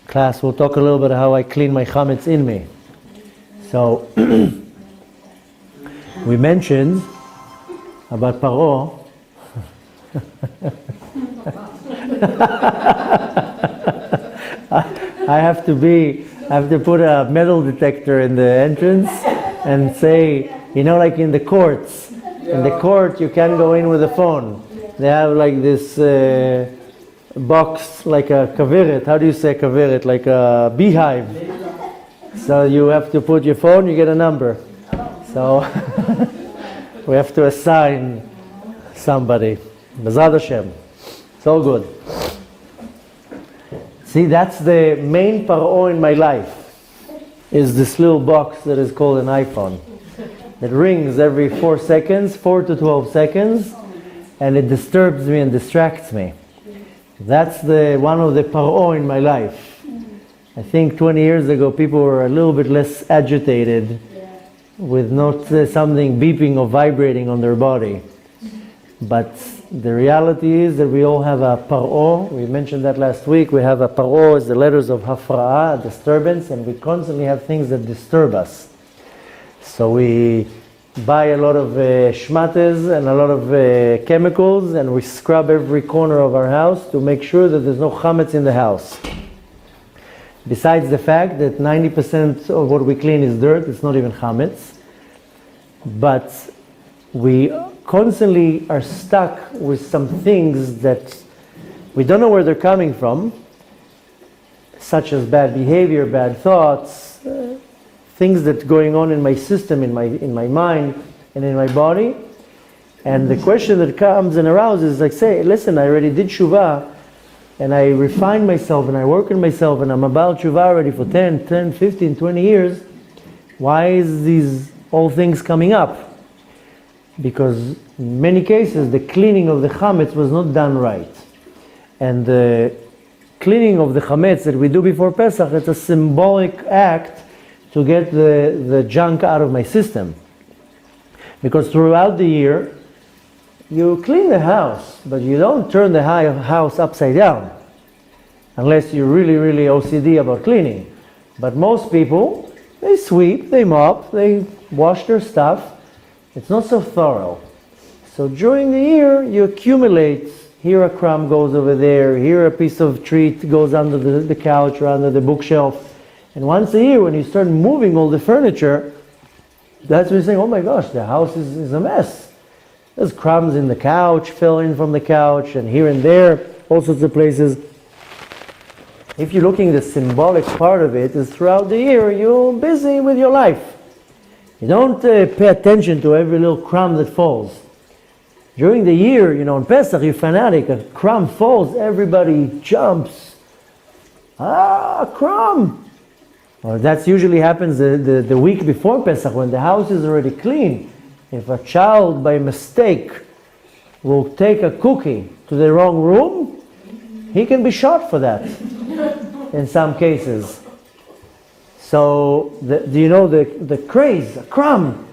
Class, we'll talk a little bit how I clean my chametz in me. So, we mentioned about Paro. I have to put a metal detector in the entrance and say, like in the courts. In the court, you can't go in with a phone. They have like this box, like a kaveret. How do you say kaveret? Like a beehive. So you have to put your phone, you get a number. So we have to assign somebody. B'ezrat Hashem. It's all good. See, that's the main paro in my life, is this little box that is called an iPhone. It rings every 4 seconds, 4 to 12 seconds, and it disturbs me and distracts me. That's one of the paro in my life. I think 20 years ago people were a little bit less agitated with not something beeping or vibrating on their body. But the reality is that we all have a paro. We mentioned that last week. We have a paro as the letters of hafra'ah, disturbance, and we constantly have things that disturb us. So we buy a lot of shmates and a lot of chemicals, and we scrub every corner of our house to make sure that there's no chametz in the house. Besides the fact that 90% of what we clean is dirt, it's not even chametz. But we constantly are stuck with some things that we don't know where they're coming from, such as bad behavior, bad thoughts, things that are going on in my system, in my mind, and in my body. And the question that comes and arouses is like, say, listen, I already did Teshuvah, and I refined myself, and I work on myself, and I'm about Teshuvah already for 10, 15, 20 years. Why is these all things coming up? Because in many cases the cleaning of the chametz was not done right. And the cleaning of the chametz that we do before Pesach, it's a symbolic act to get the junk out of my system. Because throughout the year, you clean the house, but you don't turn the house upside down. Unless you're really, really OCD about cleaning. But most people, they sweep, they mop, they wash their stuff. It's not so thorough. So during the year, you accumulate. Here a crumb goes over there. Here a piece of treat goes under the couch or under the bookshelf. And once a year, when you start moving all the furniture, that's when you're saying, oh my gosh, the house is a mess. There's crumbs in the couch, fell in from the couch, and here and there, all sorts of places. If you're looking at the symbolic part of it, is throughout the year, you're busy with your life. You don't pay attention to every little crumb that falls. During the year, in Pesach, you're fanatic. A crumb falls, everybody jumps. A crumb! Well, that usually happens the week before Pesach, when the house is already clean. If a child, by mistake, will take a cookie to the wrong room, he can be shot for that, in some cases. So, the craze, a crumb.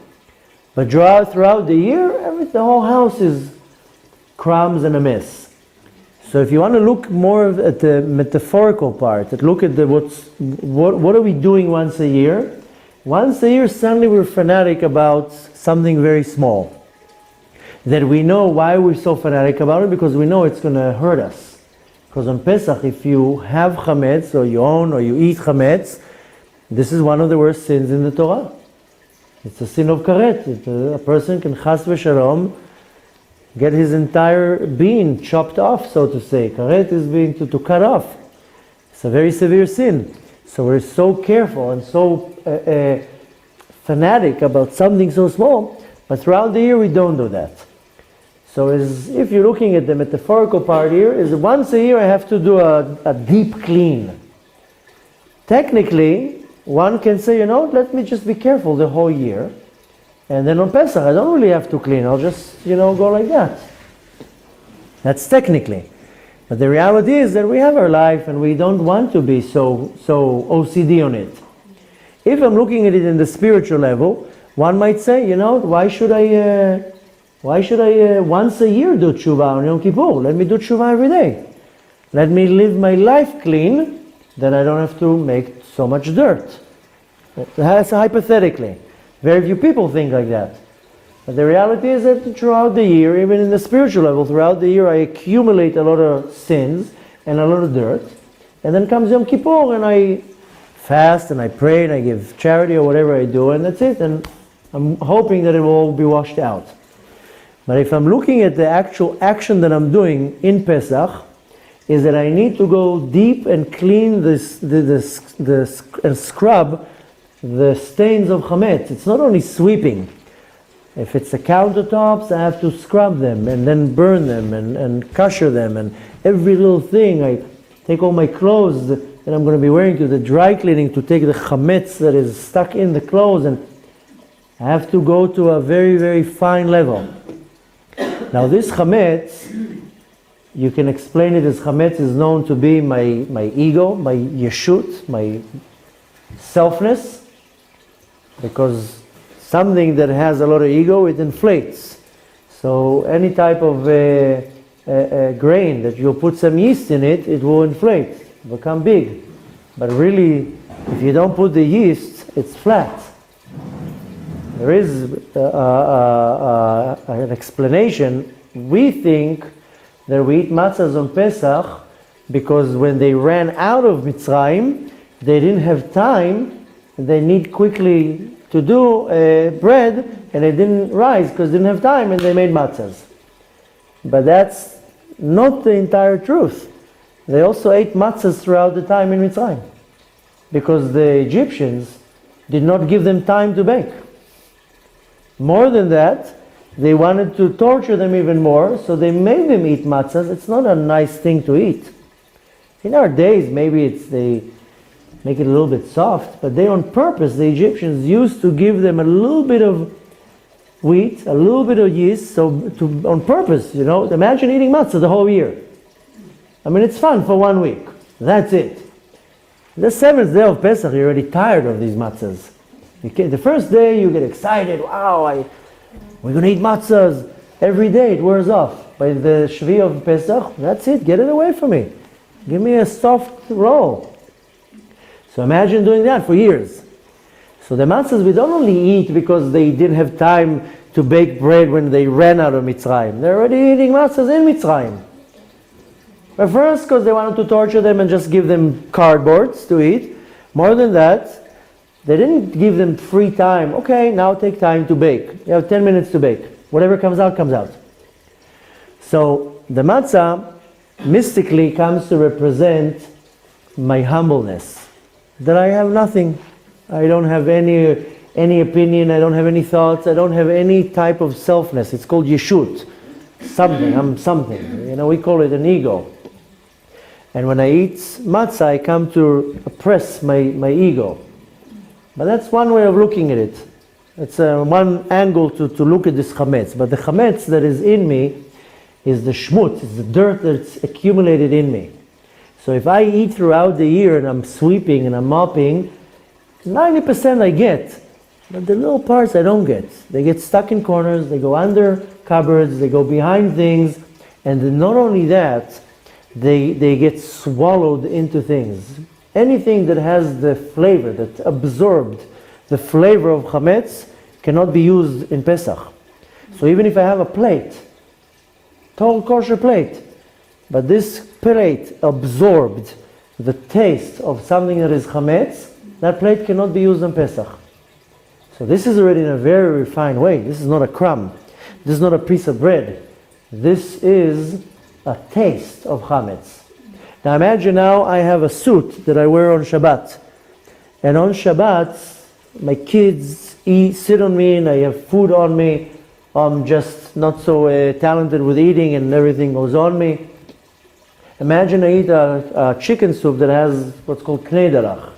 But throughout the year, the whole house is crumbs and a mess. So if you want to look more at the metaphorical part, look at what are we doing once a year? Once a year, suddenly we're fanatic about something very small. That we know why we're so fanatic about it, because we know it's going to hurt us. Because on Pesach, if you have chametz, or you own, or you eat chametz, this is one of the worst sins in the Torah. It's a sin of karet. A person can chas v'shalom get his entire being chopped off, so to say. Karet is being to cut off. It's a very severe sin. So we're so careful and so fanatic about something so small, but throughout the year we don't do that. So if you're looking at the metaphorical part here, is once a year I have to do a deep clean. Technically, one can say, let me just be careful the whole year. And then on Pesach, I don't really have to clean. I'll just, go like that. That's technically. But the reality is that we have our life and we don't want to be so OCD on it. If I'm looking at it in the spiritual level, One might say, why should I once a year do Teshuvah on Yom Kippur? Let me do Teshuvah every day. Let me live my life clean, then I don't have to make so much dirt. That's hypothetically. Very few people think like that. But the reality is that throughout the year, even in the spiritual level, throughout the year I accumulate a lot of sins and a lot of dirt. And then comes Yom Kippur and I fast and I pray and I give charity or whatever I do, and that's it. And I'm hoping that it will all be washed out. But if I'm looking at the actual action that I'm doing in Pesach, is that I need to go deep and clean and scrub the stains of chametz. It's not only sweeping. If it's the countertops, I have to scrub them and then burn them and kosher them, and every little thing. I take all my clothes that I'm going to be wearing to the dry cleaning to take the chametz that is stuck in the clothes, and I have to go to a very, very fine level. Now this chametz, you can explain it as chametz is known to be my ego, my yeshut, my selfness, because something that has a lot of ego, it inflates. So any type of grain that you put some yeast in it, it will inflate, become big. But really, if you don't put the yeast, it's flat. There is an explanation. We think that we eat matzahs on Pesach because when they ran out of Mitzrayim, they didn't have time, they need quickly to do bread, and they didn't rise because they didn't have time, and they made matzahs. But that's not the entire truth. They also ate matzahs throughout the time in Mitzrayim because the Egyptians did not give them time to bake. More than that, they wanted to torture them even more, so they made them eat matzahs. It's not a nice thing to eat. In our days, maybe they make it a little bit soft, but they on purpose, the Egyptians used to give them a little bit of wheat, a little bit of yeast, on purpose, Imagine eating matzah the whole year. I mean, it's fun for 1 week. That's it. The 7th day of Pesach, you're already tired of these matzahs. The first day you get excited, wow, we're going to eat matzahs every day, it wears off. By the Shvi of Pesach, that's it, get it away from me. Give me a soft roll. So imagine doing that for years. So the matzahs we don't only eat because they didn't have time to bake bread when they ran out of Mitzrayim. They're already eating matzahs in Mitzrayim. But first, because they wanted to torture them and just give them cardboards to eat. More than that, they didn't give them free time. Okay, now take time to bake. You have 10 minutes to bake. Whatever comes out, comes out. So the matzah mystically comes to represent my humbleness. That I have nothing. I don't have any opinion. I don't have any thoughts. I don't have any type of selfness. It's called yeshut. Something. I'm something. We call it an ego. And when I eat matzah, I come to oppress my ego. But that's one way of looking at it. It's one angle to look at this chametz. But the chametz that is in me is the shmutz, it's the dirt that's accumulated in me. So if I eat throughout the year and I'm sweeping and I'm mopping, 90% I get. But the little parts I don't get. They get stuck in corners, they go under cupboards, they go behind things. And then not only that, they get swallowed into things. Anything that has the flavor, that absorbed the flavor of chametz, cannot be used in Pesach. So even if I have a plate, total kosher plate, but this plate absorbed the taste of something that is chametz, that plate cannot be used in Pesach. So this is already in a very refined way. This is not a crumb. This is not a piece of bread. This is a taste of chametz. Now imagine now I have a suit that I wear on Shabbat. And on Shabbat, my kids sit on me and I have food on me. I'm just not so talented with eating and everything goes on me. Imagine I eat a chicken soup that has what's called knedarach.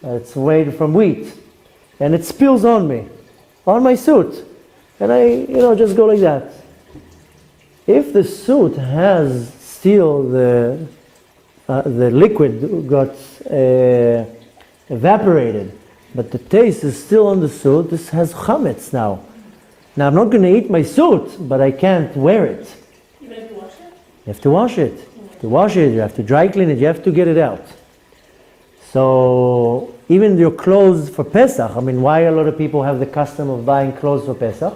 It's made from wheat. And it spills on me, on my suit. And I, just go like that. If the suit has still the liquid got evaporated, but the taste is still on the suit. This has chametz now. Now I'm not going to eat my suit, but I can't wear it. You have to wash it? You have to wash it. You have to wash it, you have to dry clean it, you have to get it out. So even your clothes for Pesach, I mean, why a lot of people have the custom of buying clothes for Pesach?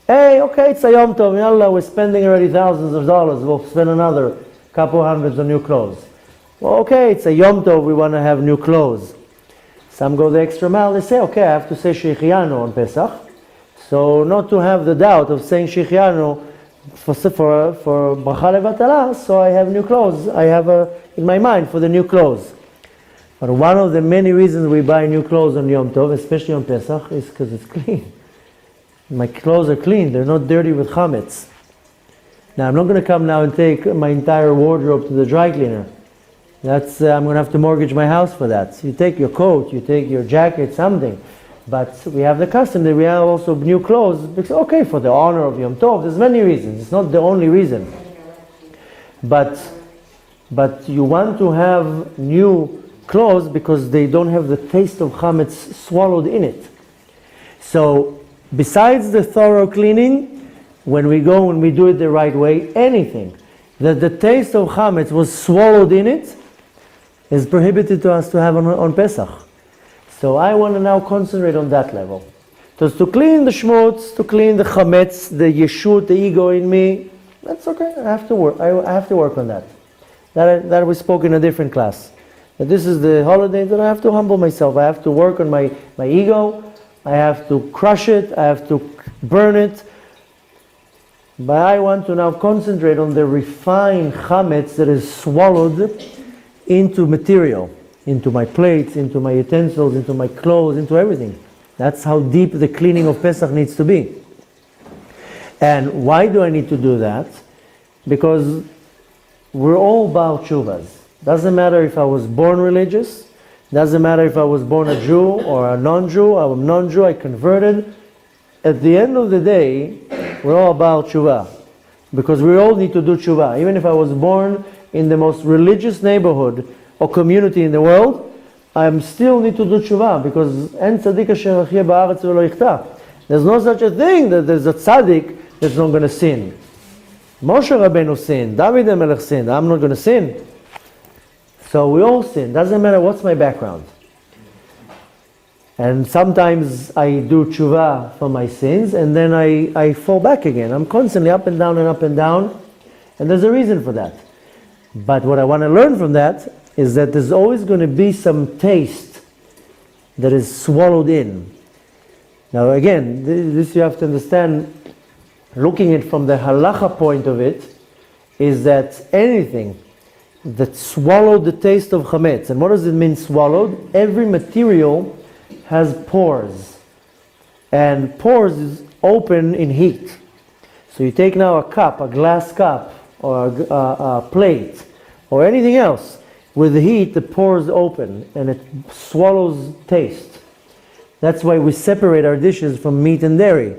Hey, okay, it's a Yom Tov, yallah, we're spending already thousands of dollars, we'll spend another couple hundreds on new clothes. Well, okay, it's a Yom Tov, we want to have new clothes. Some go the extra mile, they say, okay, I have to say Shechianu on Pesach. So not to have the doubt of saying Shechianu for Bracha Levatala, so I have new clothes. I have in my mind for the new clothes. But one of the many reasons we buy new clothes on Yom Tov, especially on Pesach, is because it's clean. My clothes are clean, they're not dirty with chametz. Now I'm not going to come now and take my entire wardrobe to the dry cleaner. That's I'm going to have to mortgage my house for that. So you take your coat, you take your jacket, something. But we have the custom that we have also new clothes, because okay, for the honor of Yom Tov, there's many reasons. It's not the only reason. But you want to have new clothes because they don't have the taste of chametz swallowed in it. So besides the thorough cleaning, when we do it the right way, anything that the taste of chametz was swallowed in it is prohibited to us to have on Pesach. So I want to now concentrate on that level. Because to clean the shmutz, to clean the chametz, the yeshut, the ego in me, that's okay. I have to work. I have to work on that. That we spoke in a different class. That this is the holiday that I have to humble myself. I have to work on my ego. I have to crush it. I have to burn it. But I want to now concentrate on the refined chametz that is swallowed into material, into my plates, into my utensils, into my clothes, into everything. That's how deep the cleaning of Pesach needs to be. And why do I need to do that? Because we're all Baal Teshuvahs. Doesn't matter if I was born religious, doesn't matter if I was born a Jew or a non-Jew, I'm a non-Jew, I converted. At the end of the day, we're all Baal Teshuvah. Because we all need to do Teshuvah. Even if I was born in the most religious neighborhood or community in the world, I still need to do Teshuvah. Because En tzaddik asher yachya ba'aretz v'lo yichta. There's no such a thing that there's a tzaddik that's not going to sin. Moshe Rabbeinu sinned, David HaMelech sinned, I'm not going to sin. So we all sin, doesn't matter what's my background. And sometimes I do tshuva for my sins and then I fall back again. I'm constantly up and down and up and down, and there's a reason for that. But what I want to learn from that is that there's always going to be some taste that is swallowed in. Now again, this you have to understand, looking at it from the halacha point of it, is that anything that swallowed the taste of chametz, and what does it mean swallowed? Every material has pores, and pores is open in heat. So you take now a cup, a glass cup, or a plate, or anything else, with the heat the pores open and it swallows taste. That's why we separate our dishes from meat and dairy.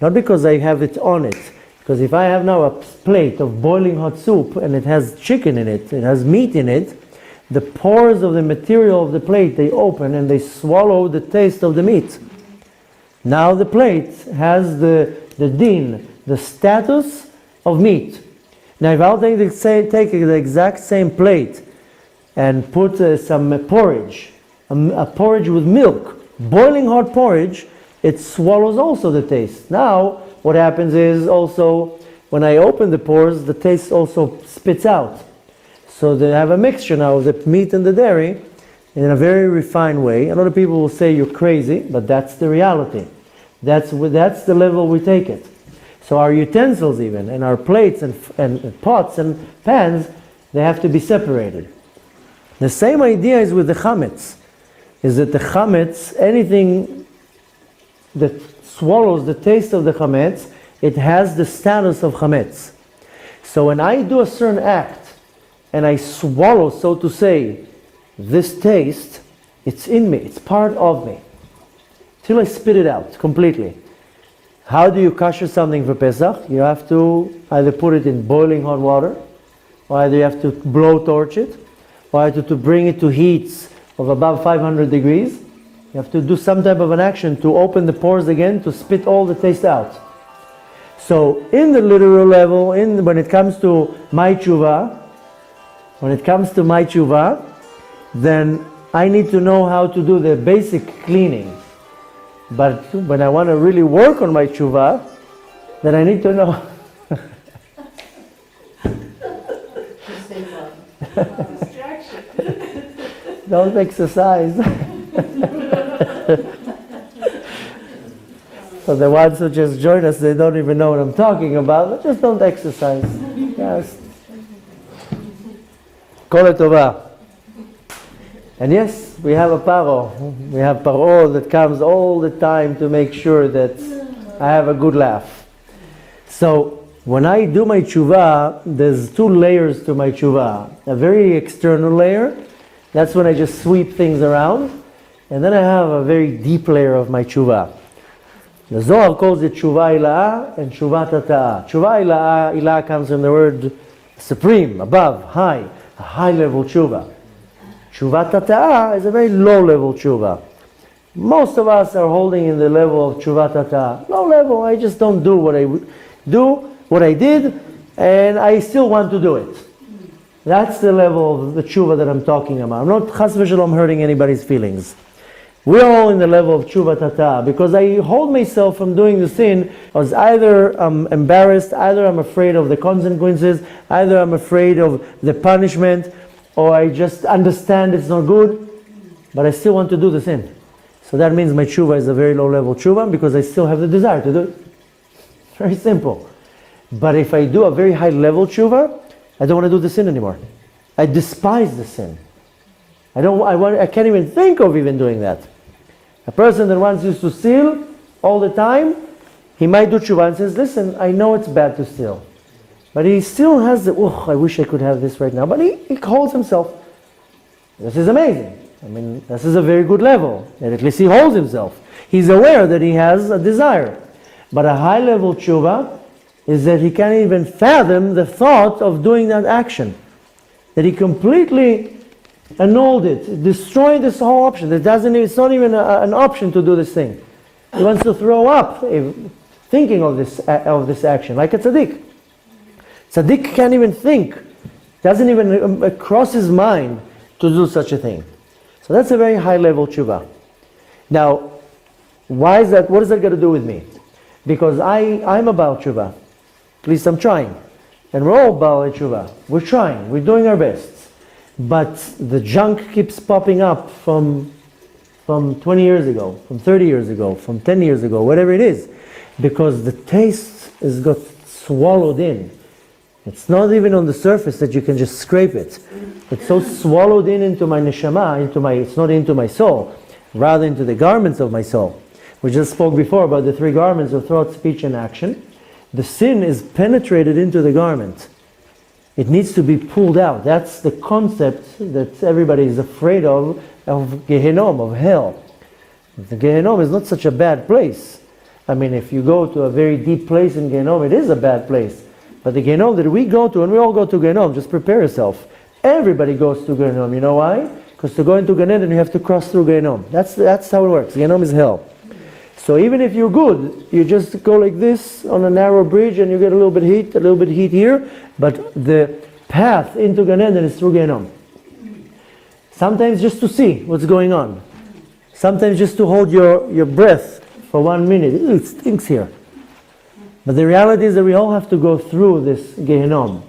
Not because I have it on it, because if I have now a plate of boiling hot soup and it has chicken in it, it has meat in it, the pores of the material of the plate, they open and they swallow the taste of the meat. Now the plate has the din, the status of meat. Now if I'll take the exact same plate and put some porridge, a porridge with milk, boiling hot porridge, it swallows also the taste. Now what happens is also when I open the pores, the taste also spits out. So they have a mixture now of the meat and the dairy in a very refined way. A lot of people will say you're crazy, but that's the reality. That's the level we take it. So our utensils even, and our plates and pots and pans, they have to be separated. The same idea is with the chametz, is that the chametz, anything that swallows the taste of the chametz, it has the status of chametz. So when I do a certain act, and I swallow, so to say, this taste, it's in me, it's part of me, till I spit it out completely. How do you kosher something for Pesach? You have to either put it in boiling hot water, or either you have to blow torch it, or either to bring it to heats of above 500 degrees, You have to do some type of an action to open the pores again, to spit all the taste out. So in the literal level, when it comes to my teshuvah, then I need to know how to do the basic cleaning. But when I want to really work on my teshuvah, then I need to know. Don't exercise. So the ones who just join us, they don't even know what I'm talking about, but just don't exercise. Yes. Kol Tova. And yes, we have a paro. We have paro that comes all the time to make sure that I have a good laugh. So when I do my teshuvah, there's two layers to my teshuvah. A very external layer, that's when I just sweep things around. And then I have a very deep layer of my teshuvah. The Zohar calls it Teshuvah Ila'ah and Teshuvah Tata'ah. Teshuvah Ila'ah comes from the word supreme, above, high, a high level teshuvah. Teshuvah Tata'ah is a very low level teshuvah. Most of us are holding in the level of Teshuvah Tata'ah. Low level, I just don't do what I did, and I still want to do it. That's the level of the teshuvah that I'm talking about. I'm not chas v'shalom hurting anybody's feelings. We're all in the level of Teshuvah Tata'ah, because I hold myself from doing the sin as either I'm embarrassed, either I'm afraid of the consequences, either I'm afraid of the punishment, or I just understand it's not good, but I still want to do the sin. So that means my teshuvah is a very low level teshuvah, because I still have the desire to do it. Very simple. But if I do a very high level teshuvah, I don't want to do the sin anymore. I despise the sin. I can't even think of even doing that. A person that once used to steal all the time, he might do teshuvah and says, listen, I know it's bad to steal. But he still has the, I wish I could have this right now. But he holds himself. This is amazing. I mean, this is a very good level. And at least he holds himself. He's aware that he has a desire. But a high level teshuvah is that he can't even fathom the thought of doing that action. That he completely annulled it, destroyed this whole option. It's not even an option to do this thing. He wants to throw up thinking of this action, like a tzaddik. Tzaddik can't even think, doesn't even cross his mind to do such a thing. So that's a very high level teshuvah. Now, why is that? What does that got to do with me? Because I'm about teshuvah. At least I'm trying. And we're all about teshuvah. We're trying. We're doing our best. But the junk keeps popping up from 20 years ago, from 30 years ago, from 10 years ago, whatever it is. Because the taste has got swallowed in. It's not even on the surface that you can just scrape it. It's so swallowed into my neshama, it's not into my soul, rather into the garments of my soul. We just spoke before about the three garments of thought, speech, and action. The sin is penetrated into the garment. It needs to be pulled out. That's the concept that everybody is afraid of Gehinnom, of hell. The Gehinnom is not such a bad place. I mean, if you go to a very deep place in Gehinnom, it is a bad place. But the Gehinnom that we go to, and we all go to Gehinnom, just prepare yourself. Everybody goes to Gehinnom. You know why? Because to go into Gan Eden, you have to cross through Gehinnom. That's how it works. Gehinnom is hell. So even if you're good, you just go like this on a narrow bridge and you get a little bit heat here, but the path into Gan Eden is through Gehinnom. Sometimes just to see what's going on. Sometimes just to hold your breath for 1 minute. It stinks here. But the reality is that we all have to go through this Gehinnom.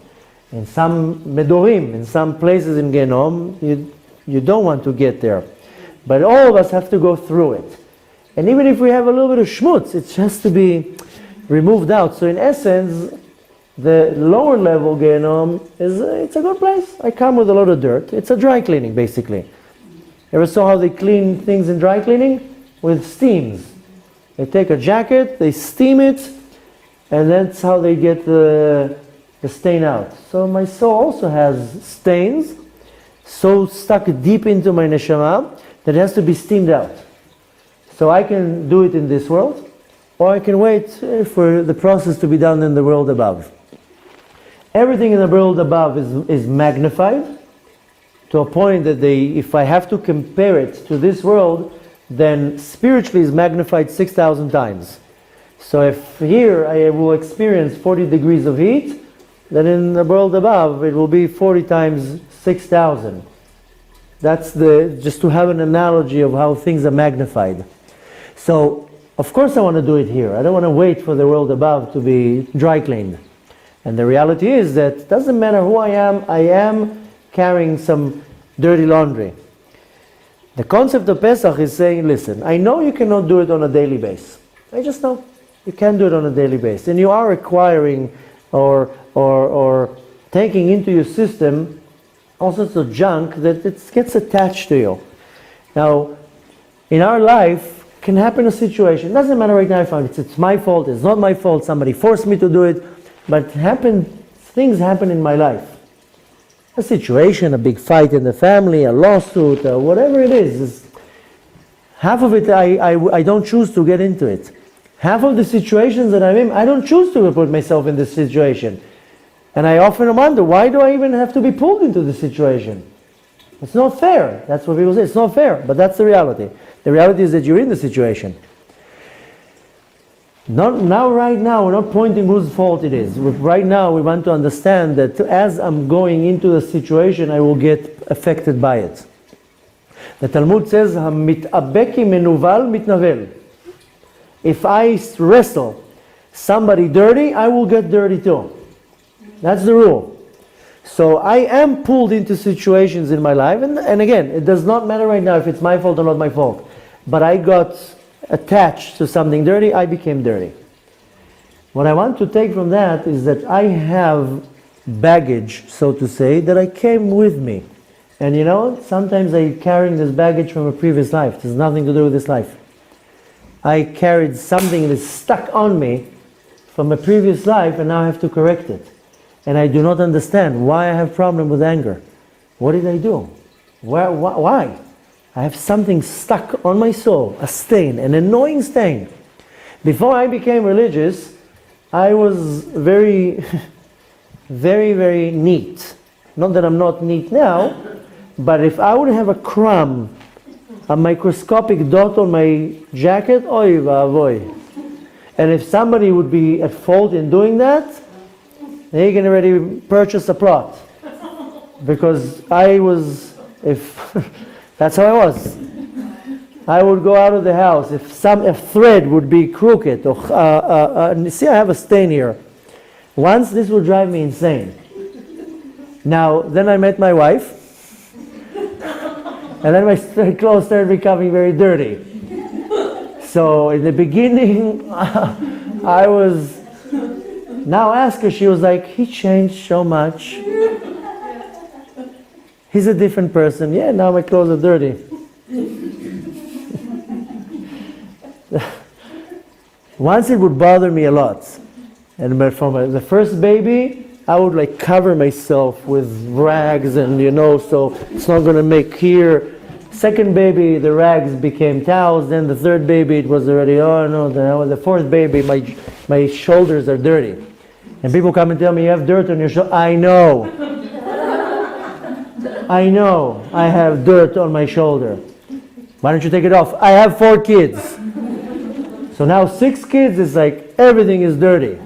In some medorim, in some places in Gehinnom, you don't want to get there. But all of us have to go through it. And even if we have a little bit of schmutz, it has to be removed out. So in essence, the lower level Gehinnom it's a good place. I come with a lot of dirt. It's a dry cleaning, basically. Ever saw how they clean things in dry cleaning? With steams. They take a jacket, they steam it, and that's how they get the stain out. So my soul also has stains, so stuck deep into my neshama, that it has to be steamed out. So I can do it in this world, or I can wait for the process to be done in the world above. Everything in the world above is magnified to a point that if I have to compare it to this world, then spiritually is magnified 6,000 times. So if here I will experience 40 degrees of heat, then in the world above it will be 40 times 6,000. That's just to have an analogy of how things are magnified. So, of course I want to do it here. I don't want to wait for the world above to be dry cleaned. And the reality is that it doesn't matter who I am carrying some dirty laundry. The concept of Pesach is saying, listen, I know you cannot do it on a daily basis. I just know you can't do it on a daily basis. And you are acquiring or taking into your system all sorts of junk that it gets attached to you. Now, in our life, can happen a situation. It doesn't matter right now if it's my fault, it's not my fault, somebody forced me to do it, but things happen in my life. A situation, a big fight in the family, a lawsuit, whatever it is. Half of it I don't choose to get into it. Half of the situations that I'm in, I don't choose to put myself in this situation. And I often wonder, why do I even have to be pulled into this situation? It's not fair. That's what people say. It's not fair, but that's the reality. The reality is that you're in the situation. Right now, we're not pointing whose fault it is. Right now, we want to understand that as I'm going into the situation, I will get affected by it. The Talmud says, "Hamit'abeki menuval mitnavel." If I wrestle somebody dirty, I will get dirty too. That's the rule. So I am pulled into situations in my life, and again, it does not matter right now if it's my fault or not my fault. But I got attached to something dirty, I became dirty. What I want to take from that is that I have baggage, so to say, that I came with me. And you know, sometimes I'm carrying this baggage from a previous life. It has nothing to do with this life. I carried something that's stuck on me from a previous life, and now I have to correct it. And I do not understand why I have problem with anger. What did I do? Why? I have something stuck on my soul, a stain, an annoying stain. Before I became religious, I was very, very, very neat. Not that I'm not neat now, but if I would have a crumb, a microscopic dot on my jacket, oy vavoy. And if somebody would be at fault in doing that, they can already purchase a plot. Because that's how I was. I would go out of the house. If a thread would be crooked, or see, I have a stain here. Once, this would drive me insane. Now, then I met my wife, and then my clothes started becoming very dirty. So in the beginning, I was. Now ask her. She was like, he changed so much. He's a different person. Yeah, now my clothes are dirty. Once it would bother me a lot. And from the first baby, I would like cover myself with rags and so it's not going to make here. Second baby, the rags became towels. Then the third baby, it was already, the fourth baby, my shoulders are dirty. And people come and tell me, you have dirt on your shoulder. I know, I have dirt on my shoulder. Why don't you take it off? I have 4 kids. So now 6 kids is like, everything is dirty.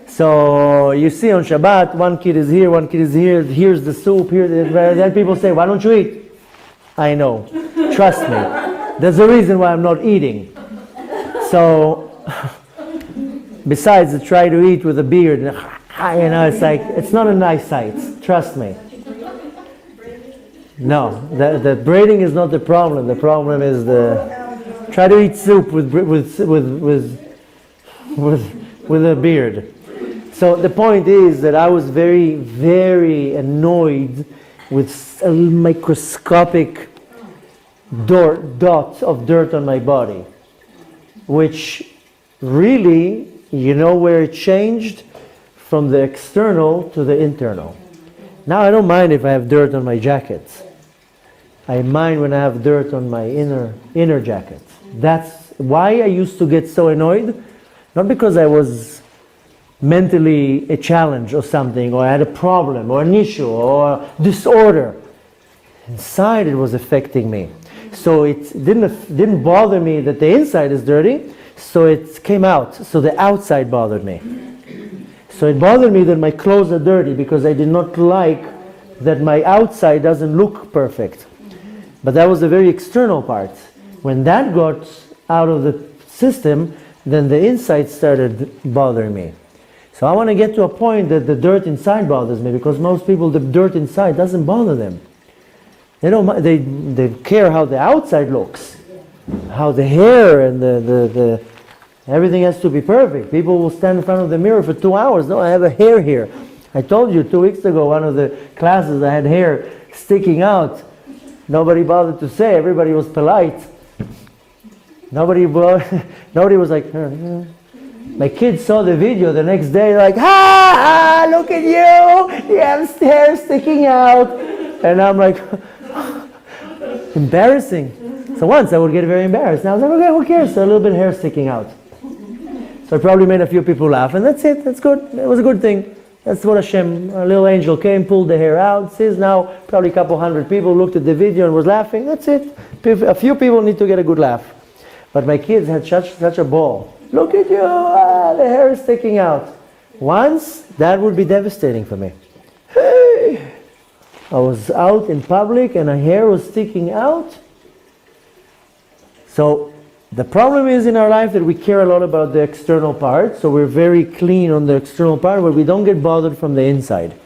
So you see on Shabbat, 1 kid is here, 1 kid is here, here's the soup, then people say, why don't you eat? I know, trust me. There's a reason why I'm not eating. So, besides I try to eat with a beard, it's like, it's not a nice sight, trust me. No, the braiding is not the problem. The problem is try to eat soup with a beard. So the point is that I was very, very annoyed with a microscopic dots of dirt on my body, which really, where it changed from the external to the internal. Now I don't mind if I have dirt on my jacket. I mind when I have dirt on my inner jacket. That's why I used to get so annoyed. Not because I was mentally a challenge or something, or I had a problem, or an issue, or disorder. Inside it was affecting me. So it didn't bother me that the inside is dirty, so it came out. So the outside bothered me. So it bothered me that my clothes are dirty because I did not like that my outside doesn't look perfect. But that was the very external part. When that got out of the system, then the inside started bothering me. So I want to get to a point that the dirt inside bothers me, because most people, the dirt inside doesn't bother them. They don't. They care how the outside looks, how the hair and the everything has to be perfect. People will stand in front of the mirror for 2 hours. No, I have a hair here. I told you 2 weeks ago, one of the classes, I had hair sticking out. Nobody bothered to say. Everybody was polite. Nobody was like. My kids saw the video the next day, like, look at you, you have hair sticking out. And I'm like, embarrassing. So once I would get very embarrassed. Now I was like, okay, who cares? So a little bit of hair sticking out. So I probably made a few people laugh, and that's it, that's good. It was a good thing. That's what Hashem, a little angel came, pulled the hair out, says now probably a couple hundred people looked at the video and was laughing, that's it. A few people need to get a good laugh. But my kids had such a ball. Look at you, the hair is sticking out. Once, that would be devastating for me. Hey, I was out in public and a hair was sticking out. So the problem is in our life that we care a lot about the external part, so we're very clean on the external part, but we don't get bothered from the inside.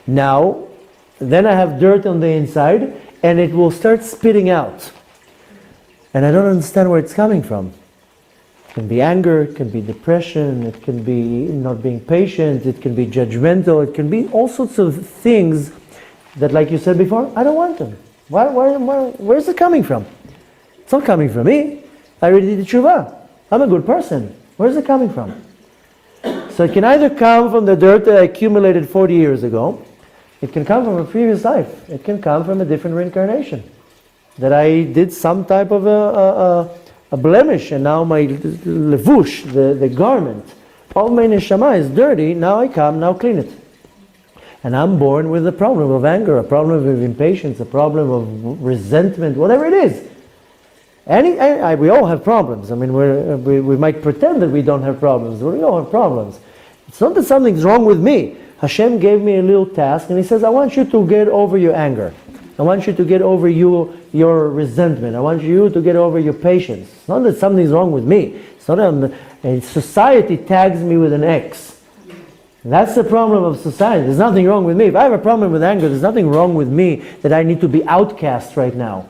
Now, then I have dirt on the inside and it will start spitting out. And I don't understand where it's coming from. It can be anger, it can be depression, it can be not being patient, it can be judgmental, it can be all sorts of things that, like you said before, I don't want them. Where's it coming from? It's not coming from me. I already did Teshuvah. I'm a good person. Where's it coming from? So it can either come from the dirt that I accumulated 40 years ago, it can come from a previous life, it can come from a different reincarnation. That I did some type of a blemish, and now my levush, the garment, all my neshama is dirty, now clean it. And I'm born with a problem of anger, a problem of impatience, a problem of resentment, whatever it is. We all have problems. I mean, we might pretend that we don't have problems, but we all have problems. It's not that something's wrong with me. Hashem gave me a little task, and He says, I want you to get over your anger. I want you to get over your resentment. I want you to get over your patience. It's not that something's wrong with me. It's not that society tags me with an X. That's the problem of society. There's nothing wrong with me. If I have a problem with anger, there's nothing wrong with me that I need to be outcast right now.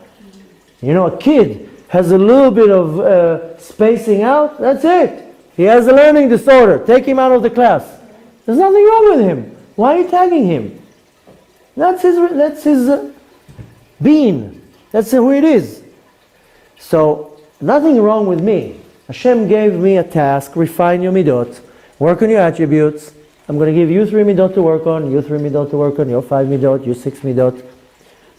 You know, a kid has a little bit of spacing out, that's it. He has a learning disorder. Take him out of the class. There's nothing wrong with him. Why are you tagging him? That's his being. That's who it is. So, nothing wrong with me. Hashem gave me a task, refine your midot, work on your attributes. I'm going to give you 3 midot to work on, you 3 midot to work on, your 5 midot, you 6 midot.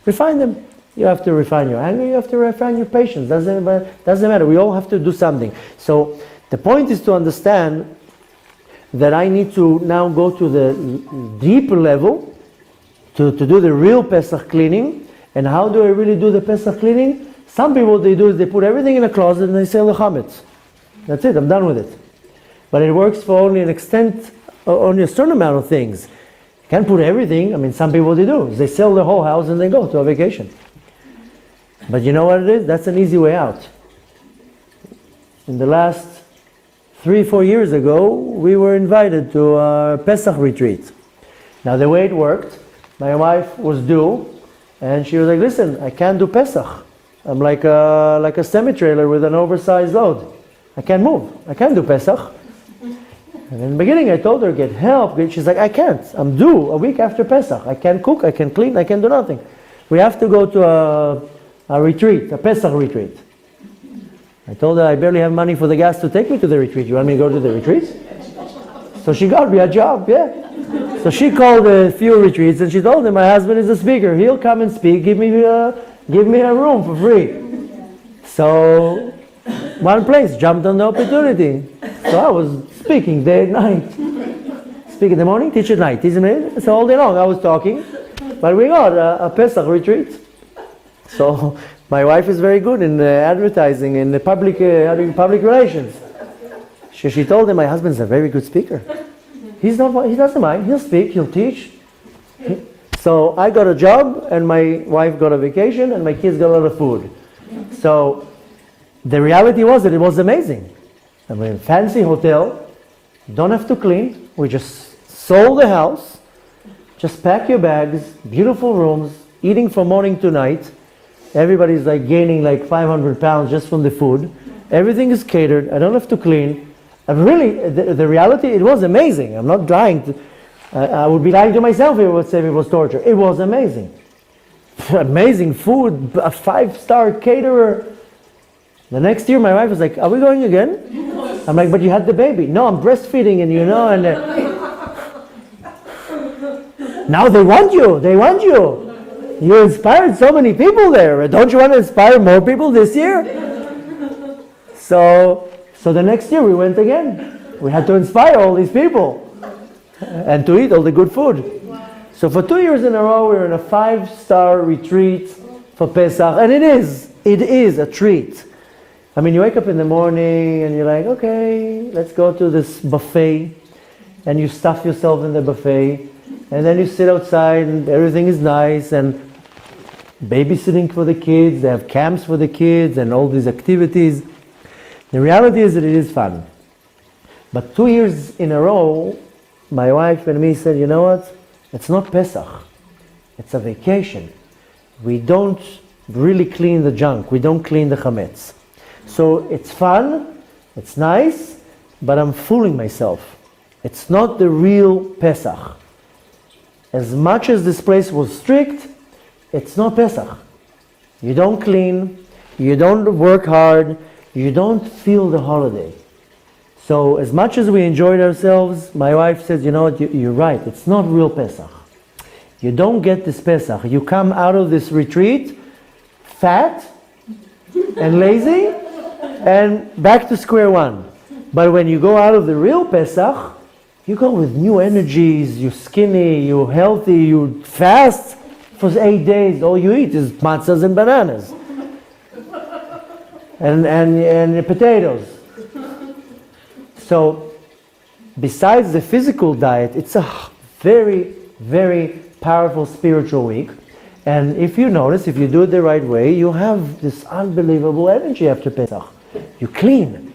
Refine them. You have to refine your anger, you have to refine your patience. Doesn't matter. We all have to do something. So, the point is to understand that I need to now go to the deeper level to do the real Pesach cleaning. And how do I really do the Pesach cleaning? Some people, what they do is they put everything in a closet and they sell the chametz. That's it, I'm done with it. But it works for only an extent, only a certain amount of things. You can't put everything. I mean, some people, what they do is they sell the whole house and they go to a vacation. But you know what it is? That's an easy way out. In the last 3-4 years ago, we were invited to a Pesach retreat. Now the way it worked, my wife was due, and she was like, listen, I can't do Pesach. I'm like a semi-trailer with an oversized load. I can't move. I can't do Pesach. And in the beginning I told her, get help. She's like, I can't. I'm due a week after Pesach. I can't cook, I can't clean, I can't do nothing. We have to go to a retreat, a Pesach retreat. I told her I barely have money for the gas to take me to the retreat. You want me to go to the retreat? So she got me a job, yeah. So she called a few retreats and she told them, my husband is a speaker. He'll come and speak, give me a room for free. So one place jumped on the opportunity. So I was speaking day and night. Speak in the morning, teach at night. So all day long I was talking. But we got a Pesach retreat. So my wife is very good in advertising and public relations. She told him, my husband's a very good speaker. He doesn't mind. He'll speak. He'll teach. So I got a job, and my wife got a vacation, and my kids got a lot of food. So the reality was that it was amazing. I mean, fancy hotel, don't have to clean. We just sold the house. Just pack your bags, beautiful rooms, eating from morning to night. Everybody's like gaining like 500 pounds just from the food. Everything is catered. I don't have to clean. And really, the reality, it was amazing. I'm not lying. I would be lying to myself if I would say it was torture. It was amazing. Amazing food, a 5-star caterer. The next year, my wife was like, are we going again? I'm like, but you had the baby. No, I'm breastfeeding, and now they want you. They want you. You inspired so many people there. Don't you want to inspire more people this year? So the next year we went again. We had to inspire all these people and to eat all the good food. So for 2 years in a row, we were in a 5-star retreat for Pesach, and it is a treat. I mean, you wake up in the morning and you're like, okay, let's go to this buffet, and you stuff yourself in the buffet, and then you sit outside and everything is nice, and babysitting for the kids, they have camps for the kids and all these activities. The reality is that it is fun. But 2 years in a row, my wife and me said, you know what? It's not Pesach. It's a vacation. We don't really clean the junk. We don't clean the chametz. So it's fun, it's nice, but I'm fooling myself. It's not the real Pesach. As much as this place was strict, it's not Pesach. You don't clean, you don't work hard, you don't feel the holiday. So as much as we enjoyed ourselves, my wife says, you know what, you're right, it's not real Pesach. You don't get this Pesach. You come out of this retreat fat and lazy and back to square one. But when you go out of the real Pesach, you go with new energies, you're skinny, you're healthy, you fast for 8 days. All you eat is matzahs and bananas. And potatoes. So, besides the physical diet, it's a very, very powerful spiritual week. And if you notice, if you do it the right way, you have this unbelievable energy after Pesach. You're clean.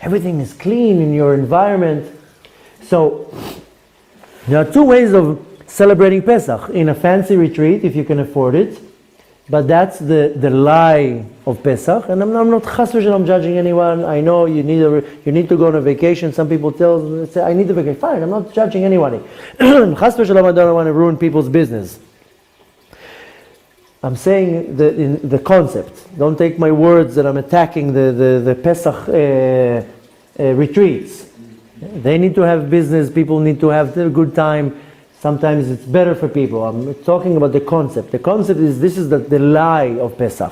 Everything is clean in your environment. So, there are two ways of celebrating Pesach. In a fancy retreat, if you can afford it. But that's the lie of Pesach. And I'm not chas v'shalom judging anyone. I know you need to go on a vacation. Some people say, I need a vacation. Fine, I'm not judging anybody. Chas v'shalom, I don't want to ruin people's business. I'm saying the concept. Don't take my words that I'm attacking the Pesach retreats. They need to have business. People need to have a good time. Sometimes it's better for people. I'm talking about the concept. The concept is this is the lie of Pesach.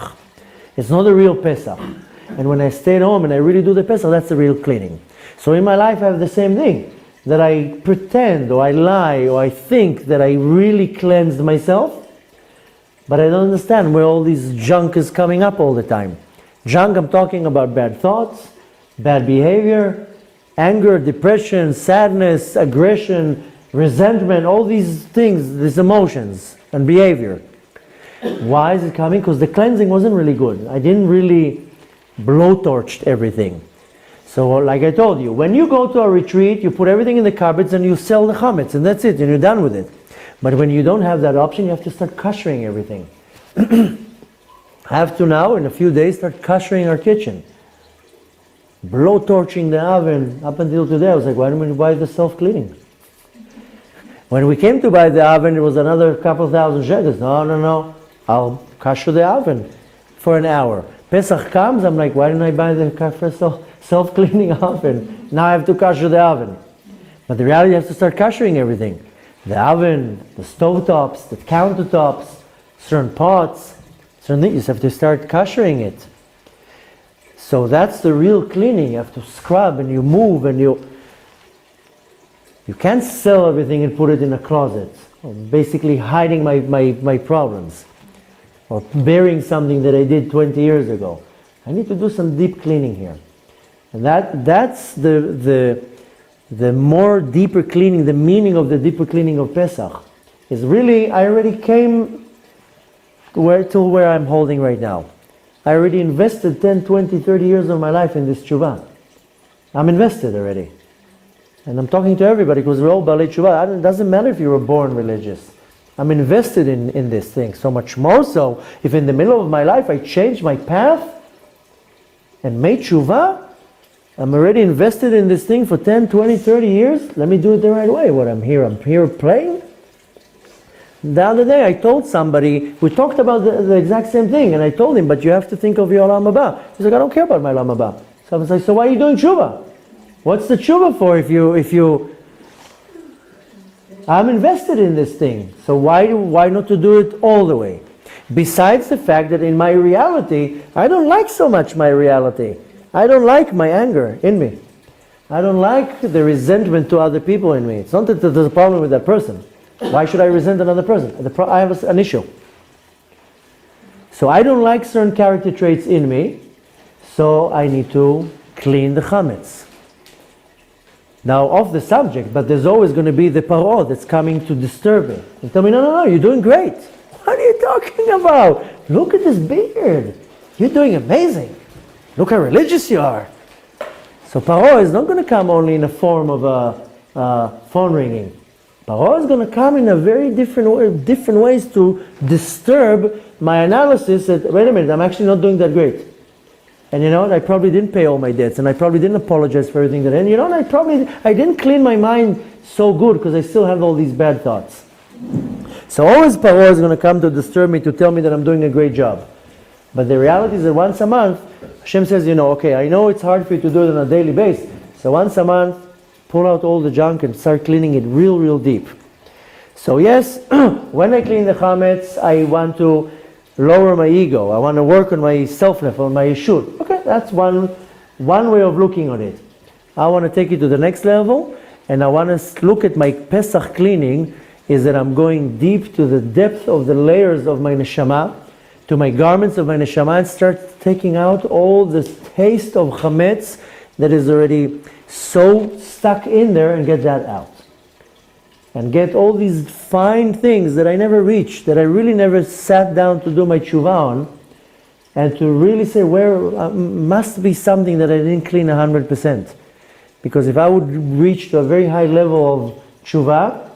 It's not the real Pesach. And when I stay at home and I really do the Pesach, that's the real cleaning. So in my life I have the same thing. That I pretend or I lie or I think that I really cleansed myself, but I don't understand where all this junk is coming up all the time. Junk, I'm talking about bad thoughts, bad behavior, anger, depression, sadness, aggression, resentment, all these things, these emotions and behavior. Why is it coming? Because the cleansing wasn't really good. I didn't really blowtorched everything. So like I told you, when you go to a retreat, you put everything in the cupboards and you sell the chametz and that's it, and you're done with it. But when you don't have that option, you have to start koshering everything. I have to now, in a few days, start koshering our kitchen. Blowtorching the oven. Up until today, I was like, why don't we buy the self-cleaning? When we came to buy the oven, it was another couple thousand shekels. No. I'll kosher the oven for an hour. Pesach comes, I'm like, why didn't I buy the self-cleaning oven? Now I have to kosher the oven. But the reality, you have to start koshering everything. The oven, the stovetops, the countertops, certain pots, certain things, you have to start koshering it. So that's the real cleaning. You have to scrub and you move and you can't sell everything and put it in a closet. Basically hiding my problems. or burying something that I did 20 years ago. I need to do some deep cleaning here. And that's the more deeper cleaning, the meaning of the deeper cleaning of Pesach. Is really, I already came to where I'm holding right now. I already invested 10, 20, 30 years of my life in this Teshuvah. I'm invested already. And I'm talking to everybody because we're all Balei Teshuvah. It doesn't matter if you were born religious. I'm invested in this thing. So much more so, if in the middle of my life I change my path and made Teshuvah, I'm already invested in this thing for 10, 20, 30 years. Let me do it the right way. I'm here playing. The other day I told somebody, we talked about the exact same thing, and I told him, but you have to think of your Olam Haba. He's like, I don't care about my Olam Haba. So I was like, so why are you doing Teshuvah? What's the Teshuvah for if you I'm invested in this thing, so why not to do it all the way? Besides the fact that in my reality, I don't like so much my reality. I don't like my anger in me. I don't like the resentment to other people in me. It's not that there's a problem with that person. Why should I resent another person? I have an issue. So I don't like certain character traits in me, so I need to clean the chametz. Now, off the subject, but there's always going to be the paro that's coming to disturb me. And tell me, no, you're doing great. What are you talking about? Look at this beard. You're doing amazing. Look how religious you are. So paro is not going to come only in the form of a phone ringing. Paro is going to come in a very different ways to disturb my analysis that, wait a minute, I'm actually not doing that great. And you know what, I probably didn't pay all my debts, and I probably didn't apologize for everything that, and you know what, I didn't clean my mind so good because I still have all these bad thoughts. So always Paro is going to come to disturb me, to tell me that I'm doing a great job. But the reality is that once a month, Hashem says, okay, I know it's hard for you to do it on a daily basis, so once a month, pull out all the junk and start cleaning it real deep. So yes, when I clean the chametz, I want to lower my ego. I want to work on my self-nef, on my yeshut. Okay, that's one way of looking on it. I want to take it to the next level, and I want to look at my Pesach cleaning, is that I'm going deep to the depth of the layers of my neshama, to my garments of my neshama, and start taking out all the taste of chametz that is already so stuck in there, and get that out. And get all these fine things that I never reached, that I really never sat down to do my teshuvah on, and to really say where must be something that I didn't clean 100%. Because if I would reach to a very high level of teshuvah,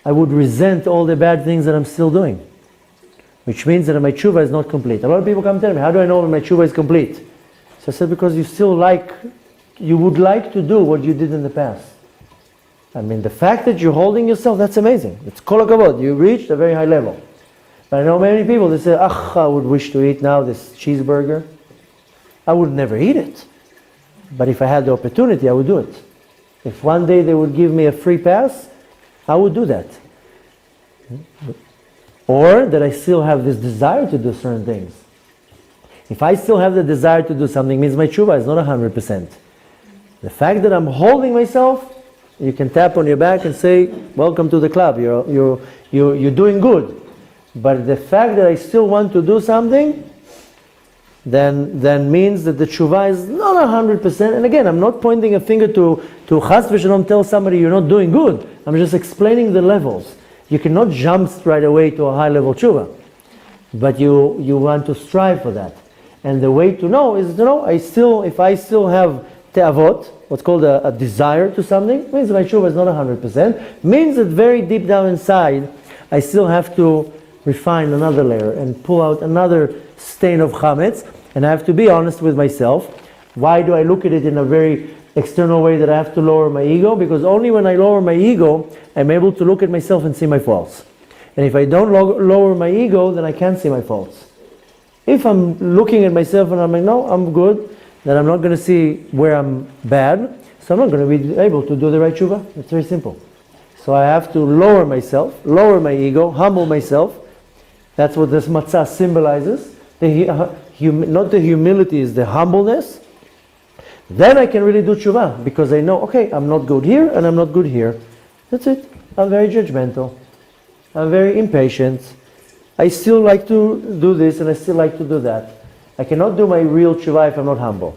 I would resent all the bad things that I'm still doing. Which means that my teshuvah is not complete. A lot of people come tell me, how do I know when my teshuvah is complete? So I said, because you would like to do what you did in the past. I mean, the fact that you're holding yourself, that's amazing. It's kol hakavod. You reached a very high level. But I know many people, they say, I would wish to eat now this cheeseburger. I would never eat it. But if I had the opportunity, I would do it. If one day they would give me a free pass, I would do that. Or that I still have this desire to do certain things. If I still have the desire to do something, means my teshuvah is not 100%. The fact that I'm holding myself, you can tap on your back and say, welcome to the club, you're doing good. But the fact that I still want to do something, then means that the teshuvah is not 100%. And again, I'm not pointing a finger to chas v'shalom tell somebody you're not doing good. I'm just explaining the levels. You cannot jump right away to a high level teshuvah. But you want to strive for that. And the way to know is to know, if I still have te'avot, what's called a desire to something, means my teshuvah is not 100%, means that very deep down inside, I still have to refine another layer and pull out another stain of chametz, and I have to be honest with myself. Why do I look at it in a very external way that I have to lower my ego? Because only when I lower my ego, I'm able to look at myself and see my faults. And if I don't lower my ego, then I can't see my faults. If I'm looking at myself and I'm like, no, I'm good, then I'm not going to see where I'm bad, so I'm not going to be able to do the right teshuvah. It's very simple. So I have to lower myself, lower my ego, humble myself. That's what this matzah symbolizes. Not the humility, is the humbleness. Then I can really do teshuvah, because I know, okay, I'm not good here and I'm not good here. That's it. I'm very judgmental. I'm very impatient. I still like to do this and I still like to do that. I cannot do my real Teshuvah if I'm not humble.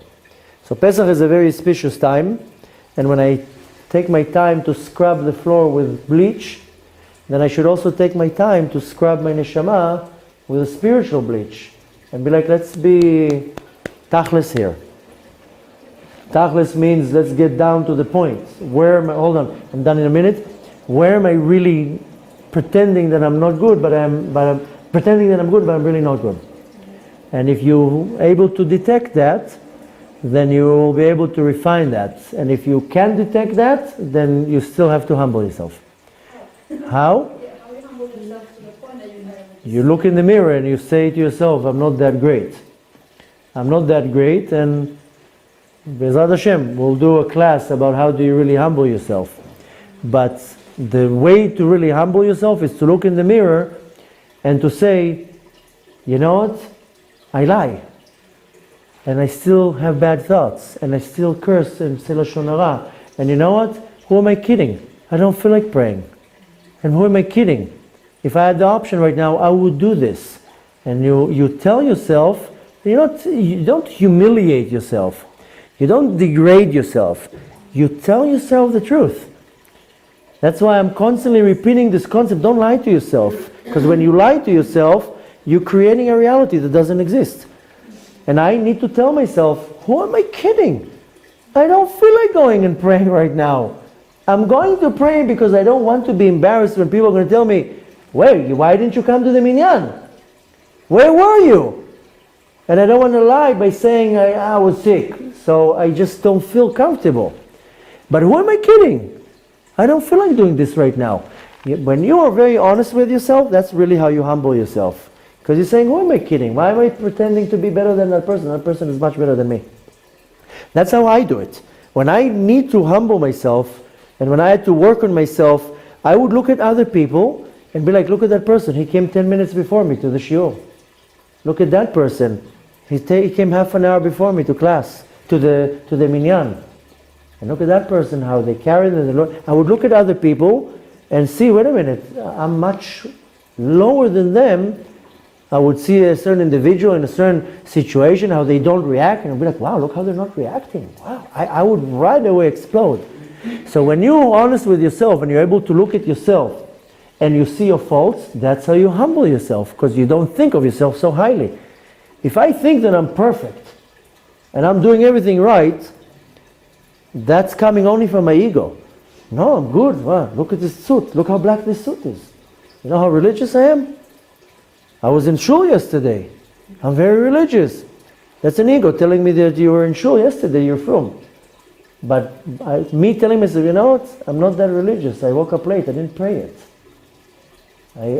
So Pesach is a very auspicious time, and when I take my time to scrub the floor with bleach, then I should also take my time to scrub my neshama with a spiritual bleach. And be like, let's be tachlis here. Tachlis means let's get down to the point. Where am I, hold on, I'm done in a minute. Where am I really pretending that I'm not good, but I'm pretending that I'm good, but I'm really not good? And if you're able to detect that, then you will be able to refine that. And if you can detect that, then you still have to humble yourself. How? You look in the mirror and you say to yourself, I'm not that great. I'm not that great, and B'ezrat Hashem, we'll do a class about how do you really humble yourself. But the way to really humble yourself is to look in the mirror and to say, you know what? I lie. And I still have bad thoughts, and I still curse and say Lashon Hara. And you know what? Who am I kidding? I don't feel like praying. And who am I kidding? If I had the option right now, I would do this. And you tell yourself, you don't humiliate yourself. You don't degrade yourself. You tell yourself the truth. That's why I'm constantly repeating this concept. Don't lie to yourself. Because when you lie to yourself, you're creating a reality that doesn't exist. And I need to tell myself, who am I kidding? I don't feel like going and praying right now. I'm going to pray because I don't want to be embarrassed when people are going to tell me, wait, why didn't you come to the minyan? Where were you? And I don't want to lie by saying I was sick, so I just don't feel comfortable. But who am I kidding? I don't feel like doing this right now. When you are very honest with yourself, that's really how you humble yourself. Because you're saying, who am I kidding? Why am I pretending to be better than that person? That person is much better than me. That's how I do it. When I need to humble myself, and when I had to work on myself, I would look at other people and be like, look at that person. He came 10 minutes before me to the shiur. Look at that person. He came half an hour before me to class, to the minyan. And look at that person, how they carry the Lord. I would look at other people and see, wait a minute, I'm much lower than them. I would see a certain individual in a certain situation, how they don't react, and I'd be like, wow, look how they're not reacting. Wow, I would right away explode. So when you're honest with yourself and you're able to look at yourself and you see your faults, that's how you humble yourself, because you don't think of yourself so highly. If I think that I'm perfect and I'm doing everything right, that's coming only from my ego. No, I'm good. Wow, look at this suit. Look how black this suit is. You know how religious I am? I was in shul yesterday. I'm very religious. That's an ego telling me that you were in shul yesterday, you're from. But me telling myself, you know what? I'm not that religious. I woke up late. I didn't pray yet.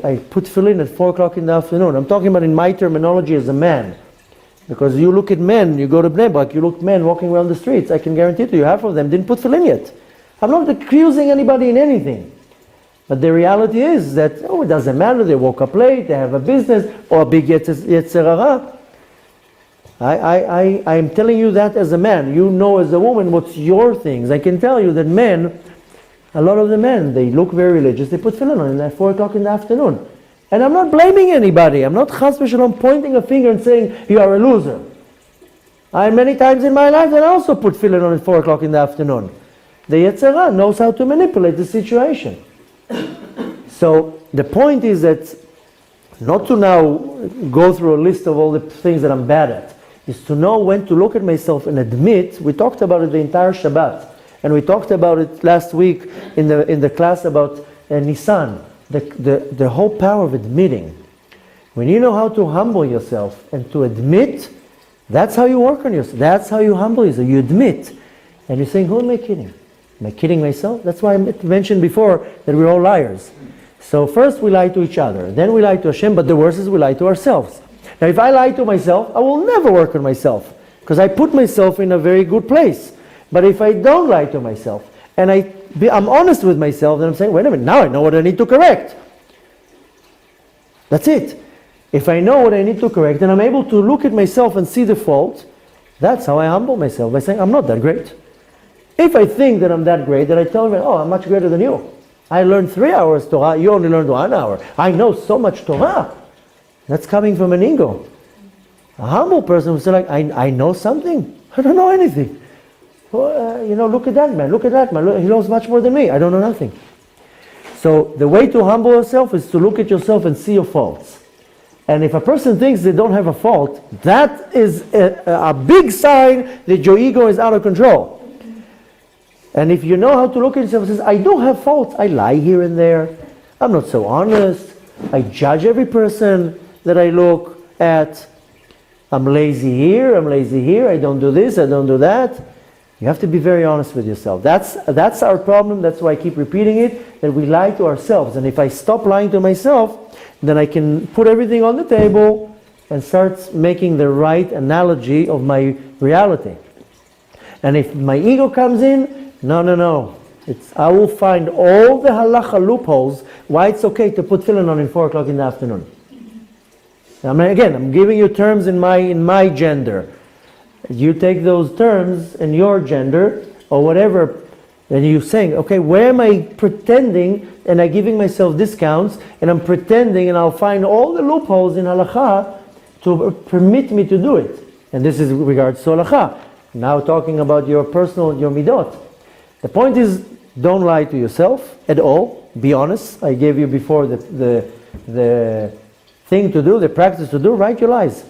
I put tefillin at 4 o'clock in the afternoon. I'm talking about in my terminology as a man. Because you look at men, you go to Bnei Brak, you look at men walking around the streets, I can guarantee to you, half of them didn't put tefillin yet. I'm not accusing anybody in anything. But the reality is that, it doesn't matter, they woke up late, they have a business, or a big yetzer hara. I'm telling you that as a man. You know as a woman what's your things. I can tell you that men, a lot of the men, they look very religious, they put tefillin on at 4 o'clock in the afternoon. And I'm not blaming anybody. I'm not chas v'shalom pointing a finger and saying, you are a loser. Many times in my life, I also put tefillin on at 4 o'clock in the afternoon. The yetzer hara knows how to manipulate the situation. So the point is that not to now go through a list of all the things that I'm bad at, is to know when to look at myself and admit. We talked about it the entire Shabbat, and we talked about it last week in the class about Nisan. The whole power of admitting. When you know how to humble yourself and to admit, that's how you work on yourself. That's how you humble yourself. You admit. And you're saying, who am I kidding? Am I kidding myself? That's why I mentioned before that we're all liars. So first we lie to each other, then we lie to Hashem, but the worst is we lie to ourselves. Now if I lie to myself, I will never work on myself, because I put myself in a very good place. But if I don't lie to myself, and I'm honest with myself, then I'm saying, wait a minute, now I know what I need to correct. That's it. If I know what I need to correct, then I'm able to look at myself and see the fault. That's how I humble myself, by saying, I'm not that great. If I think that I'm that great, then I tell me, I'm much greater than you. I learned 3 hours Torah, you only learned 1 hour. I know so much Torah. That's coming from an ego. A humble person will say like, I know something. I don't know anything. Well, look at that man. Look at that man. Look, he knows much more than me. I don't know nothing. So the way to humble yourself is to look at yourself and see your faults. And if a person thinks they don't have a fault, that is a big sign that your ego is out of control. And if you know how to look at yourself and say, I do have faults. I lie here and there. I'm not so honest. I judge every person that I look at. I'm lazy here. I don't do this. I don't do that. You have to be very honest with yourself. That's our problem. That's why I keep repeating it, that we lie to ourselves. And if I stop lying to myself, then I can put everything on the table and start making the right analogy of my reality. And if my ego comes in, no. I will find all the halacha loopholes why it's okay to put tefillin on in 4 o'clock in the afternoon. I'm giving you terms in my gender. You take those terms in your gender or whatever, and you're saying, okay, where am I pretending and I'm giving myself discounts and I'm pretending and I'll find all the loopholes in halacha to permit me to do it. And this is regards to halacha. Now talking about your midot. The point is, don't lie to yourself at all. Be honest. I gave you before the thing to do, the practice to do, write your lies.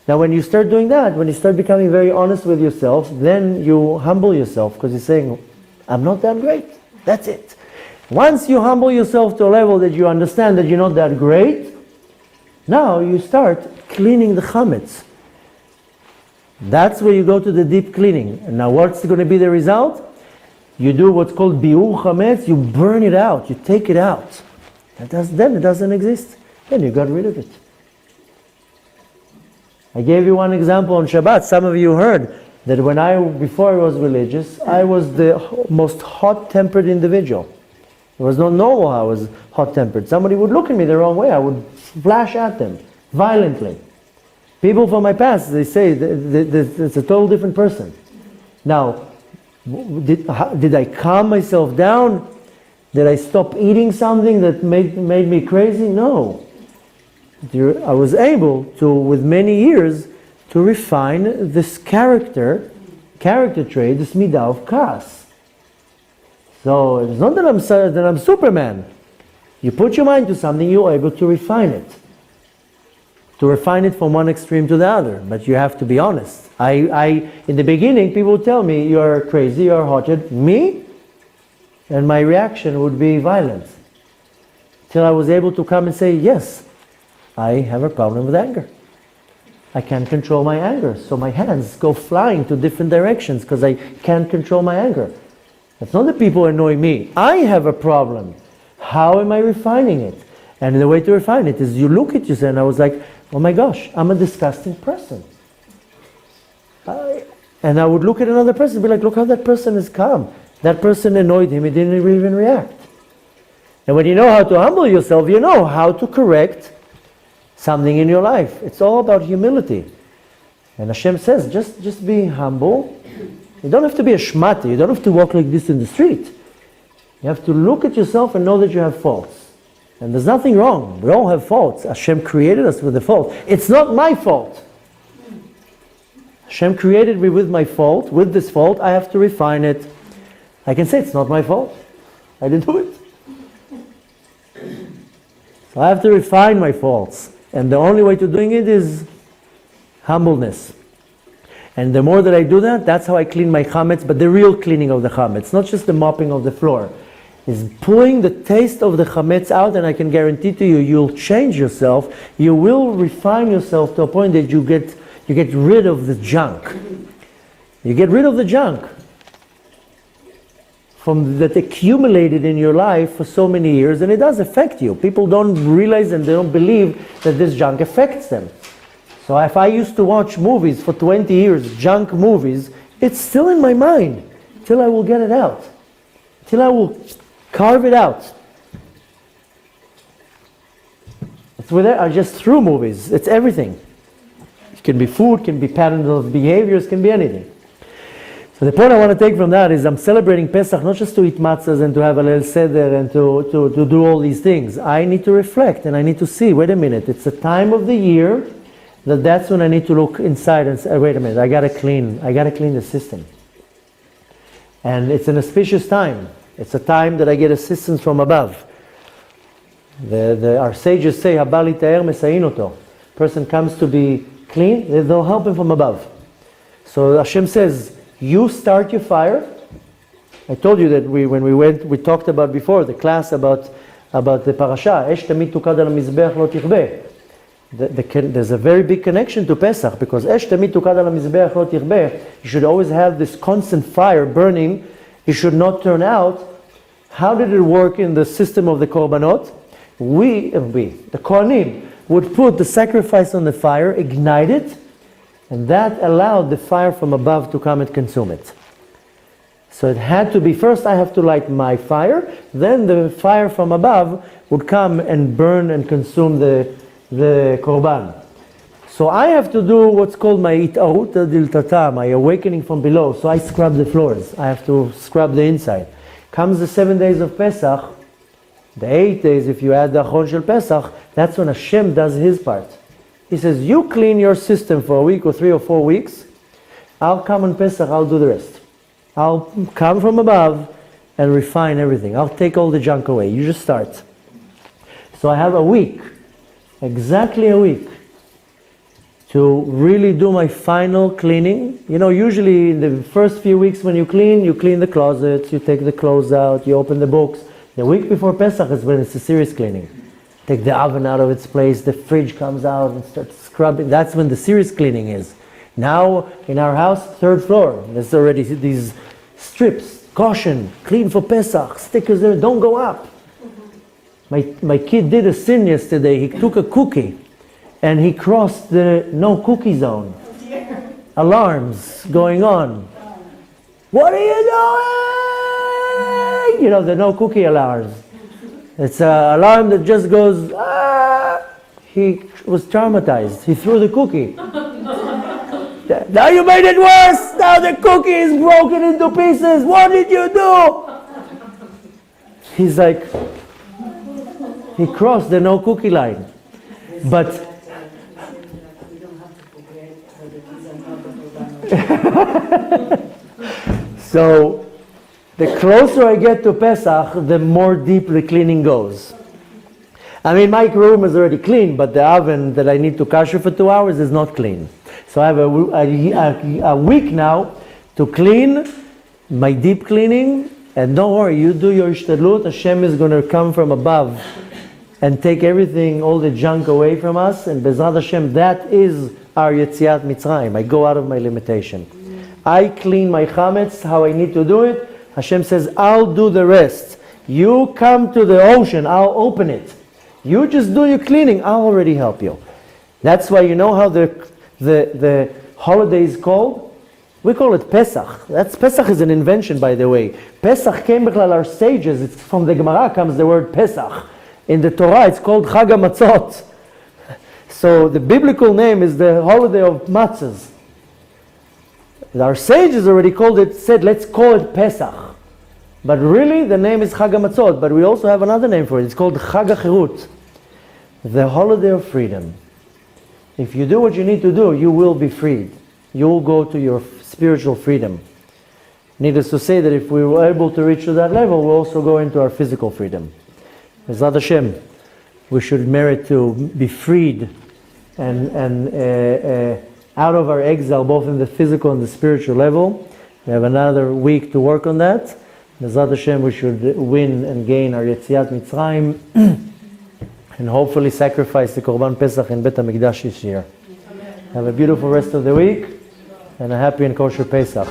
Now when you start doing that, when you start becoming very honest with yourself, then you humble yourself because you're saying, I'm not that great. That's it. Once you humble yourself to a level that you understand that you're not that great, now you start cleaning the chametz. That's where you go to the deep cleaning. And now what's going to be the result? You do what's called biur chametz, you burn it out, you take it out. Then it doesn't exist. Then you got rid of it. I gave you one example on Shabbat. Some of you heard that before I was religious, I was the most hot-tempered individual. It was not normal I was hot-tempered. Somebody would look at me the wrong way, I would flash at them violently. People from my past, they say it's a total different person. Now, did I calm myself down? Did I stop eating something that made me crazy? No. I was able to, with many years, to refine this character trait, this midah of kas. So it's not that I'm Superman. You put your mind to something, you're able to refine it. To refine it from one extreme to the other. But you have to be honest. In the beginning, people would tell me, you're crazy, you're hot-headed. Me? And my reaction would be violence. Till I was able to come and say, yes, I have a problem with anger. I can't control my anger. So my hands go flying to different directions because I can't control my anger. It's not that people annoy me. I have a problem. How am I refining it? And the way to refine it is you look at yourself, and I was like, oh my gosh, I'm a disgusting person. And I would look at another person and be like, look how that person is calm. That person annoyed him, he didn't even react. And when you know how to humble yourself, you know how to correct something in your life. It's all about humility. And Hashem says, just be humble. You don't have to be a shmati. You don't have to walk like this in the street. You have to look at yourself and know that you have faults. And there's nothing wrong. We all have faults. Hashem created us with a fault. It's not my fault. Hashem created me with my fault. With this fault, I have to refine it. I can say it's not my fault. I didn't do it. So I have to refine my faults. And the only way to doing it is humbleness. And the more that I do that, that's how I clean my chametz, but the real cleaning of the chametz, not just the mopping of the floor. Is pulling the taste of the chametz out, and I can guarantee to you, you'll change yourself. You will refine yourself to a point that you get rid of the junk. You get rid of the junk that accumulated in your life for so many years, and it does affect you. People don't realize and they don't believe that this junk affects them. So if I used to watch movies for 20 years, junk movies, it's still in my mind till I will get it out. Till I will carve it out. It's with it. I just threw movies. It's everything. It can be food, can be patterns of behaviors, can be anything. So the point I want to take from that is I'm celebrating Pesach not just to eat matzahs and to have a little seder and to do all these things. I need to reflect and I need to see, wait a minute, it's a time of the year that's when I need to look inside and say, wait a minute, I gotta clean the system. And it's an auspicious time. It's a time that I get assistance from above. Our sages say, "Habali ta'er mesayin oto." Person comes to be clean, they'll help him from above. So Hashem says, you start your fire. I told you that when we talked about before, the class about the parasha, Esh tamid tukad al mizbeach lo tichbeh. There's a very big connection to Pesach, because Esh tamid tukad al mizbeach lo tichbeh. You should always have this constant fire burning. It should not turn out. How did it work in the system of the korbanot? The Kohanim, would put the sacrifice on the fire, ignite it, and that allowed the fire from above to come and consume it. So it had to be, first I have to light my fire, then the fire from above would come and burn and consume the korban. So I have to do what's called my it'arut diltata, my awakening from below. So I scrub the floors. I have to scrub the inside. Comes the 7 days of Pesach, the 8 days, if you add the Achron Shel Pesach, that's when Hashem does his part. He says, you clean your system for a week or 3 or 4 weeks. I'll come on Pesach, I'll do the rest. I'll come from above and refine everything. I'll take all the junk away. You just start. So I have a week, exactly a week, to really do my final cleaning. You know, usually in the first few weeks when you clean the closets, you take the clothes out, you open the books. The week before Pesach is when it's a serious cleaning. Take the oven out of its place, the fridge comes out and starts scrubbing. That's when the serious cleaning is. Now, in our house, 3rd floor, there's already these strips, caution, clean for Pesach, stickers there, don't go up. My kid did a sin yesterday. He took a cookie and he crossed the no cookie zone. Alarms going on. What are you doing? You know, the no cookie alarms. It's an alarm that just goes, ah! He was traumatized. He threw the cookie. Now you made it worse! Now the cookie is broken into pieces! What did you do? He's like, he crossed the no cookie line. But so the closer I get to Pesach, the more deep the cleaning goes. I mean, my room is already clean, but the oven that I need to kasher for 2 hours is not clean. So I have a week now to clean my deep cleaning, and don't worry, you do your ishtadlut, Hashem is going to come from above and take everything, all the junk away from us, and Bezrat Hashem, that is our Yetziat Mitzrayim. I go out of my limitation. I clean my chametz how I need to do it. Hashem says, I'll do the rest. You come to the ocean, I'll open it. You just do your cleaning, I'll already help you. That's why you know how the holiday is called? We call it Pesach. Pesach is an invention, by the way. Pesach came b'chlal our sages. It's from the Gemara comes the word Pesach. In the Torah, it's called Chag HaMatzot. So the biblical name is the holiday of matzahs. Our sages already said, let's call it Pesach. But really, the name is Chag HaMatzot. But we also have another name for it. It's called Chag HaChirut, the holiday of freedom. If you do what you need to do, you will be freed. You will go to your spiritual freedom. Needless to say that if we were able to reach to that level, we'll also go into our physical freedom. Bezrat Hashem, we should merit to be freed and out of our exile, both in the physical and the spiritual level. We have another week to work on that. Bezrat Hashem, we should win and gain our Yetziat Mitzrayim and hopefully sacrifice the Korban Pesach in Bet HaMikdash this year. Have a beautiful rest of the week and a happy and kosher Pesach.